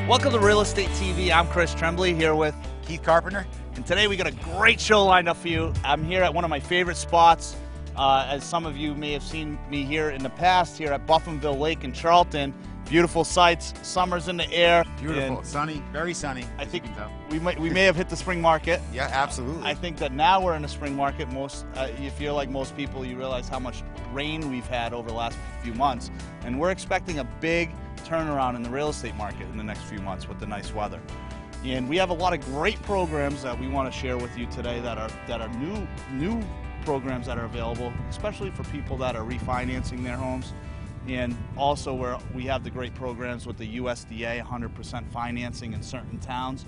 Welcome to Real Estate TV. I'm Chris Tremblay here with Keith Carpenter. and today we got a great show lined up for you. I'm here at one of my favorite spots. As some of you may have seen me here in the past, here at Buffinville Lake in Charlton. Beautiful sights, summer's in the air. Beautiful, sunny, very sunny. I think we may have hit the spring market. Yeah, absolutely. I think that now we're in the spring market. If you're like most people, you realize how much rain we've had over the last few months, and we're expecting a big turnaround in the real estate market in the next few months with the nice weather. And we have a lot of great programs that we want to share with you today that are new programs that are available, especially for people that are refinancing their homes. And also we have the great programs with the USDA, 100% financing in certain towns.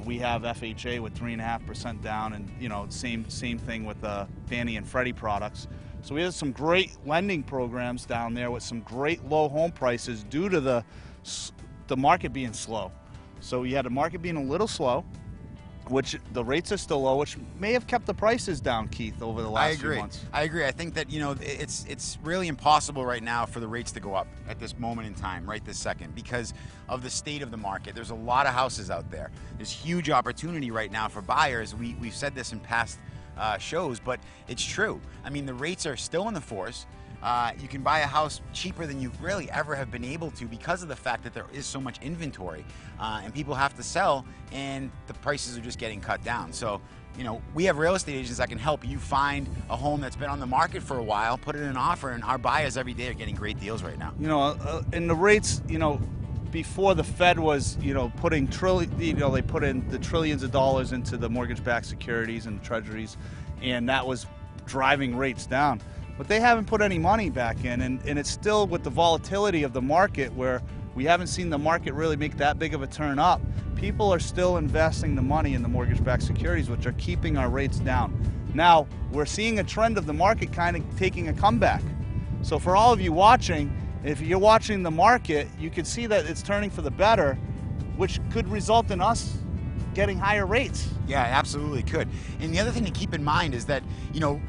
We have FHA with 3.5% down, and same thing with the Fannie and Freddie products. So we have some great lending programs down there with some great low home prices due to the market being slow. So we had the market being a little slow, which the rates are still low, which may have kept the prices down, Keith, over the last few months. I agree. I think that, it's really impossible right now for the rates to go up at this moment in time, right this second, because of the state of the market. There's a lot of houses out there. There's huge opportunity right now for buyers. We've said this in past shows, but it's true. I mean, the rates are still in the fours. You can buy a house cheaper than you really ever have been able to because of the fact that there is so much inventory, and people have to sell, and the prices are just getting cut down. So, we have real estate agents that can help you find a home that's been on the market for a while, put it in an offer, and our buyers every day are getting great deals right now. And the rates, before the Fed was, putting they put in the trillions of dollars into the mortgage-backed securities and the treasuries, and that was driving rates down. But they haven't put any money back in, and it's still with the volatility of the market where we haven't seen the market really make that big of a turn up. People are still investing the money in the mortgage-backed securities, which are keeping our rates down. Now, we're seeing a trend of the market kind of taking a comeback. So for all of you watching, if you're watching the market, you can see that it's turning for the better, which could result in us getting higher rates. Yeah, absolutely could. And the other thing to keep in mind is that,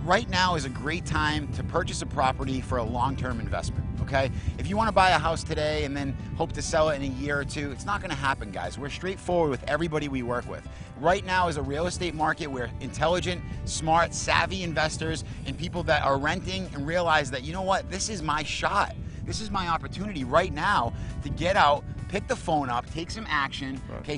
right now is a great time to purchase a property for a long-term investment, okay? If you want to buy a house today and then hope to sell it in a year or two, it's not going to happen, guys. We're straightforward with everybody we work with. Right now is a real estate market where intelligent, smart, savvy investors and people that are renting and realize that, this is my shot. This is my opportunity right now to get out, pick the phone up, take some action. Right. Okay,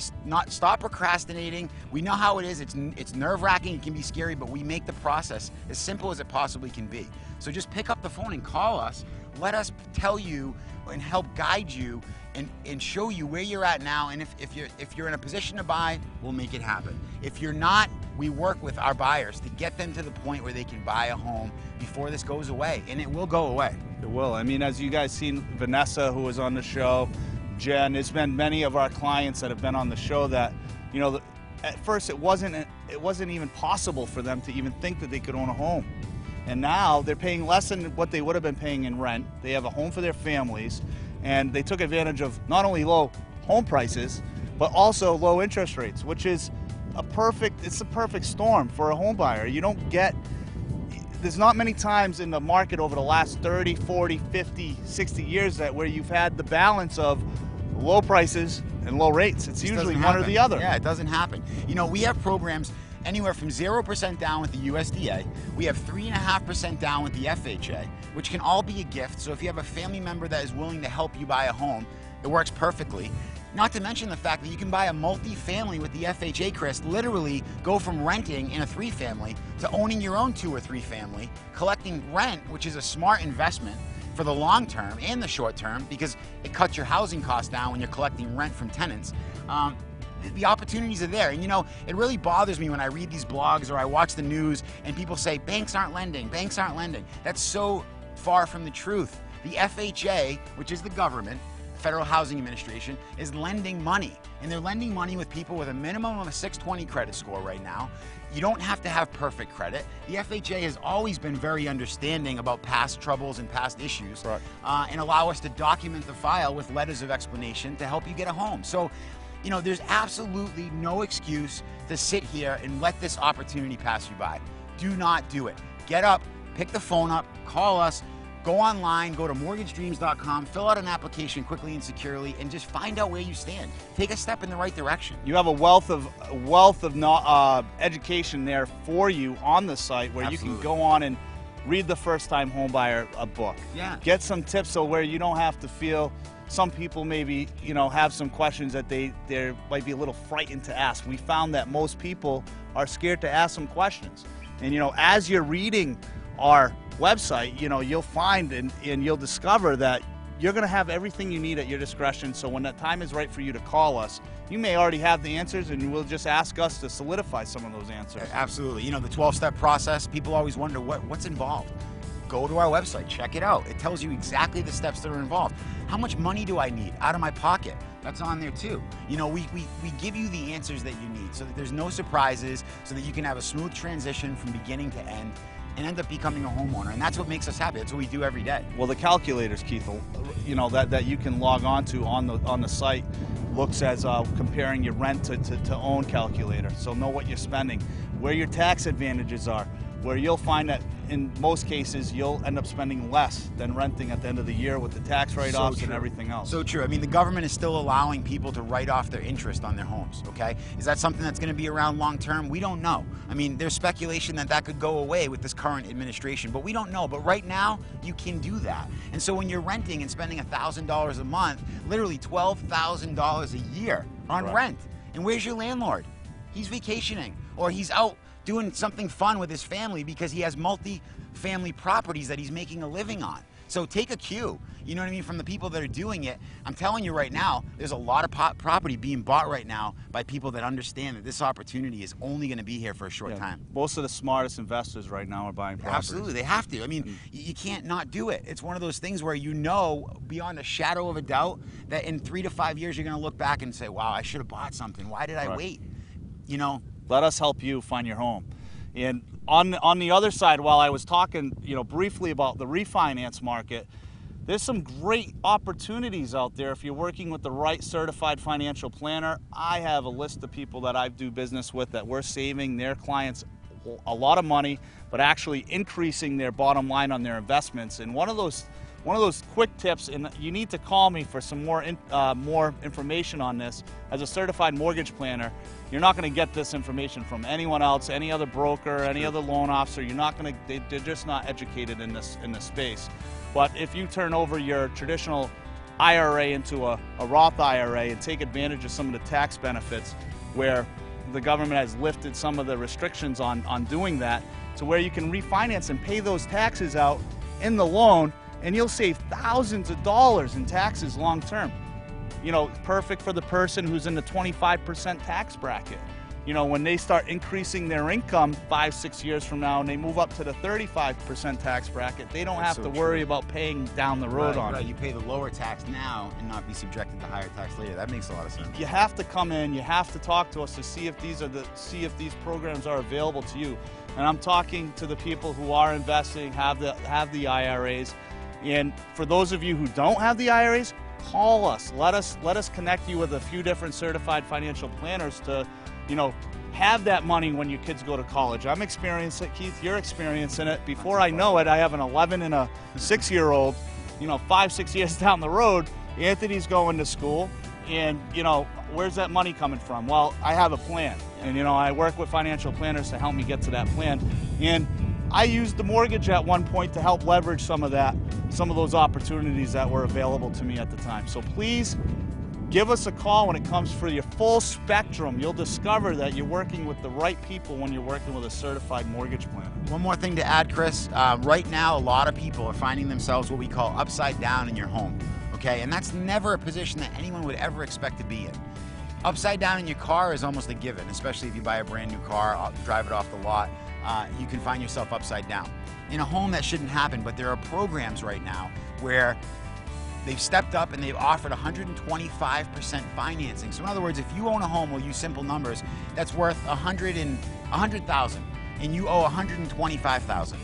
stop procrastinating. We know how it is. It's nerve-wracking. It can be scary, but we make the process as simple as it possibly can be. So just pick up the phone and call us. Let us tell you and help guide you and show you where you're at now. And if you're in a position to buy, we'll make it happen. If you're not, we work with our buyers to get them to the point where they can buy a home before this goes away, and it will go away. It will. I mean, as you guys seen, Vanessa, who was on the show, Jen, there's been many of our clients that have been on the show that, at first it wasn't even possible for them to even think that they could own a home. And now they're paying less than what they would have been paying in rent. They have a home for their families, and they took advantage of not only low home prices, but also low interest rates, which is it's a perfect storm for a home buyer. There's not many times in the market over the last 30, 40, 50, 60 years where you've had the balance of low prices and low rates. It's usually one or the other. Yeah, it doesn't happen. We have programs anywhere from 0% down with the USDA. We have 3.5% down with the FHA, which can all be a gift. So if you have a family member that is willing to help you buy a home, it works perfectly. Not to mention the fact that you can buy a multi-family with the FHA, Chris, literally go from renting in a 3-family to owning your own 2 or 3 family, collecting rent, which is a smart investment for the long term and the short term because it cuts your housing costs down when you're collecting rent from tenants. The opportunities are there. And it really bothers me when I read these blogs or I watch the news and people say, banks aren't lending, banks aren't lending. That's so far from the truth. The FHA, which is the government, Federal Housing Administration, is lending money. And they're lending money with people with a minimum of a 620 credit score right now. You don't have to have perfect credit. The FHA has always been very understanding about past troubles and past issues, right, and allow us to document the file with letters of explanation to help you get a home. So, there's absolutely no excuse to sit here and let this opportunity pass you by. Do not do it. Get up, pick the phone up, call us, Go online, go to mortgagedreams.com, fill out an application quickly and securely, and just find out where you stand. Take a step in the right direction. You have a wealth of education there for you on the site where Absolutely. you can go on and read the first-time home buyer a book. Yeah. Get some tips so where you don't have to feel. Some people maybe have some questions that they might be a little frightened to ask. We found that most people are scared to ask some questions. And as you're reading our website, you'll find and you'll discover that you're going to have everything you need at your discretion. So when that time is right for you to call us, you may already have the answers, and we'll just ask us to solidify some of those answers. Absolutely. The 12-step process, people always wonder what's involved. Go to our website, check it out. It tells you exactly the steps that are involved. How much money do I need out of my pocket? That's on there too. We give you the answers that you need so that there's no surprises, so that you can have a smooth transition from beginning to end and end up becoming a homeowner. And that's what makes us happy. That's what we do every day. Well, the calculators, Keith, that you can log on to on the site looks as comparing your rent to own calculator. So know what you're spending, where your tax advantages are, where you'll find that in most cases you'll end up spending less than renting at the end of the year with the tax write-offs and everything else. So true. I mean, the government is still allowing people to write off their interest on their homes, okay? Is that something that's going to be around long term? We don't know. I mean, there's speculation that could go away with this current administration, but we don't know. But right now, you can do that. And so when you're renting and spending $1,000 a month, literally $12,000 a year on rent, and where's your landlord? He's vacationing, or he's out doing something fun with his family because he has multi-family properties that he's making a living on. So take a cue, from the people that are doing it. I'm telling you right now, there's a lot of property being bought right now by people that understand that this opportunity is only going to be here for a short time. Most of the smartest investors right now are buying properties. Absolutely, they have to. I mean, you can't not do it. It's one of those things where beyond a shadow of a doubt that in 3 to 5 years you're going to look back and say, wow, I should have bought something. Why did I wait? Let us help you find your home. And on the other side, while I was talking, briefly about the refinance market, there's some great opportunities out there if you're working with the right certified financial planner. I have a list of people that I do business with that we're saving their clients a lot of money, but actually increasing their bottom line on their investments. And one of those quick tips, and you need to call me for some more information on this. As a certified mortgage planner, you're not going to get this information from anyone else, any other broker, any other loan officer. You're not going to. They're just not educated in this space. But if you turn over your traditional IRA into a Roth IRA and take advantage of some of the tax benefits, where the government has lifted some of the restrictions on doing that, to where you can refinance and pay those taxes out in the loan, and you'll save thousands of dollars in taxes long term. Perfect for the person who's in the 25% tax bracket. When they start increasing their income 5-6 years from now and they move up to the 35% tax bracket, they don't have to worry about paying down the road on it. You pay the lower tax now and not be subjected to higher tax later. That makes a lot of sense. You have to come in, you have to talk to us to see if these programs are available to you. And I'm talking to the people who are investing, have the IRAs. And for those of you who don't have the IRAs, call us. Let us connect you with a few different certified financial planners to, have that money when your kids go to college. I'm experiencing it, Keith. You're experiencing it. Before I know it, I have an 11 and a 6-year-old. 5-6 years down the road, Anthony's going to school, and where's that money coming from? Well, I have a plan, and I work with financial planners to help me get to that plan. And I used the mortgage at one point to help leverage some of those opportunities that were available to me at the time. So please give us a call when it comes for your full spectrum. You'll discover that you're working with the right people when you're working with a certified mortgage planner. One more thing to add, Chris. Right now, a lot of people are finding themselves what we call upside down in your home, okay? And that's never a position that anyone would ever expect to be in. Upside down in your car is almost a given, especially if you buy a brand new car, drive it off the lot. You can find yourself upside down. In a home, that shouldn't happen, but there are programs right now where they've stepped up and they've offered 125% financing. So in other words, if you own a home, we'll use simple numbers, that's worth $100,000 and you owe $125,000,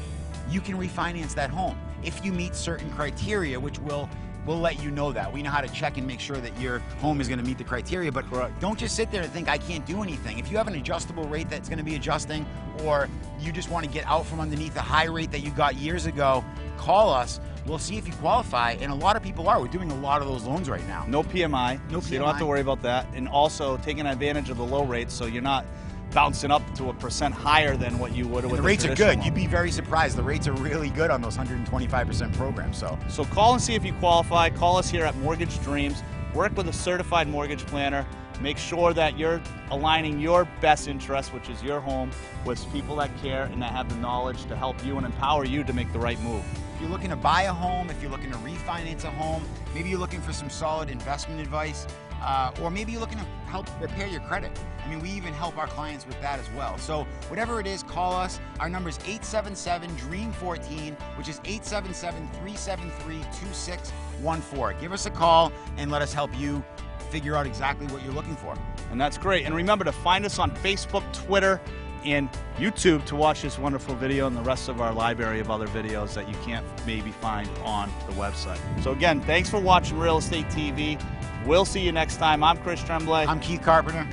you can refinance that home if you meet certain criteria, which we'll let you know that. We know how to check and make sure that your home is going to meet the criteria, but don't just sit there and think, I can't do anything. If you have an adjustable rate that's going to be adjusting, or you just want to get out from underneath a high rate that you got years ago, call us. We'll see if you qualify, and a lot of people are. We're doing a lot of those loans right now. No PMI, No so you don't have to PMI. worry about that. And also taking advantage of the low rates, so you're not bouncing up to 1% higher than what you would with The a rates are traditional good. loan. You'd be very surprised. The rates are really good on those 125% programs. So call and see if you qualify. Call us here at Mortgage Dreams. Work with a certified mortgage planner. Make sure that you're aligning your best interest, which is your home, with people that care and that have the knowledge to help you and empower you to make the right move. If you're looking to buy a home, if you're looking to refinance a home, maybe you're looking for some solid investment advice, or maybe you're looking to help repair your credit. I mean, we even help our clients with that as well. So whatever it is, call us. Our number is 877-DREAM14, which is 877-373-2614. Give us a call and let us help you figure out exactly what you're looking for. And that's great. And remember to find us on Facebook, Twitter, and YouTube to watch this wonderful video and the rest of our library of other videos that you can't maybe find on the website. So again, thanks for watching Real Estate TV. We'll see you next time. I'm Chris Tremblay. I'm Keith Carpenter.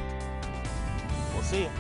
We'll see you.